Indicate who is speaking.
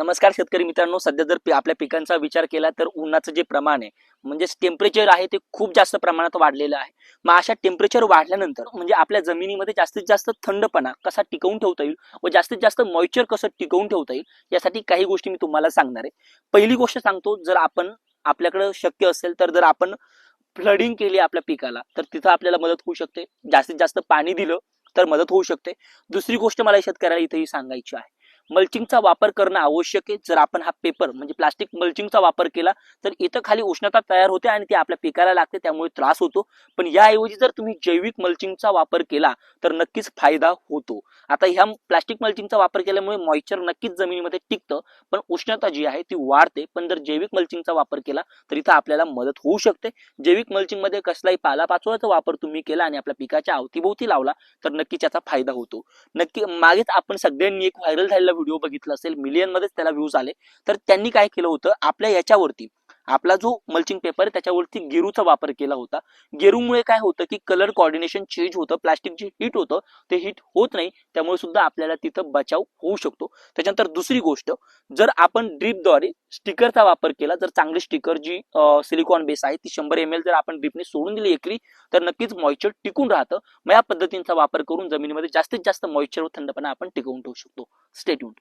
Speaker 1: नमस्कार शेतकरी मित्रांनो, सध्या जर आपल्या पिकांचा विचार केला तर उन्हाचं जे प्रमाण आहे म्हणजे टेम्परेचर आहे ते खूप जास्त प्रमाणात वाढलेलं आहे. मग अशा टेम्परेचर वाढल्यानंतर म्हणजे आपल्या जमिनीमध्ये जास्तीत जास्त थंडपणा कसा टिकवून ठेवता येईल व जास्तीत जास्त मॉइश्चर कसं टिकवून ठेवता येईल यासाठी काही गोष्टी मी तुम्हाला सांगणार आहे. पहिली गोष्ट सांगतो, जर आपण आपल्याकडे शक्य असेल तर जर आपण फ्लडिंग केली आपल्या पिकाला तर तिथं आपल्याला मदत होऊ शकते. जास्तीत जास्त पाणी दिलं तर मदत होऊ शकते. दुसरी गोष्ट मला शेतकऱ्याला इथेही सांगायची आहे, मल्चिंगचा वापर करणं आवश्यक आहे. जर आपण हा पेपर म्हणजे प्लास्टिक मल्चिंगचा वापर केला तर इथं खाली उष्णता तयार होते आणि ती आपल्या पिकाला लागते, त्यामुळे त्रास होतो. पण याऐवजी जर तुम्ही जैविक मल्चिंगचा वापर केला तर नक्कीच फायदा होतो. आता ह्या प्लास्टिक मल्चिंगचा वापर केल्यामुळे मॉइश्चर नक्कीच जमिनीमध्ये टिकतं, पण उष्णता जी आहे ती वाढते. पण जर जैविक मल्चिंगचा वापर केला तर इथं आपल्याला मदत होऊ शकते. जैविक मल्चिंग मध्ये कसलाही पालापाचोळ्याचा वापर तुम्ही केला आणि आपल्या पिकाच्या अवतीभोवती लावला तर नक्कीच याचा फायदा होतो. नक्की मागेच आपण सगळ्यांनी एक व्हायरल झालेला व्हिडिओ बघितला असेल, मिलियन मध्येच त्याला व्ह्यूज आले. तर त्यांनी काय केलं होतं, आपल्या याच्यावरती आपला जो मल्चिंग पेपर आहे त्याच्यावरती गेरूचा वापर केला होता. गेरूमुळे काय होतं की कलर कोऑर्डिनेशन चेंज होतं, प्लास्टिक जे हीट होतं ते हीट होत नाही, त्यामुळे सुद्धा आपल्याला तिथं बचाव होऊ शकतो. त्याच्यानंतर दुसरी गोष्ट, जर आपण ड्रीपद्वारे स्टिकरचा वापर केला, जर चांगली स्टिकर जी सिलिकॉन बेस आहे ती 100 ml जर आपण ड्रीपने सोडून दिली एकरी तर नक्कीच मॉइश्चर टिकून राहतं. मग या पद्धतींचा वापर करून जमिनीमध्ये जास्तीत जास्त मॉइश्चर व थंडपणा आपण टिकवून ठेवू शकतो. Stay tuned.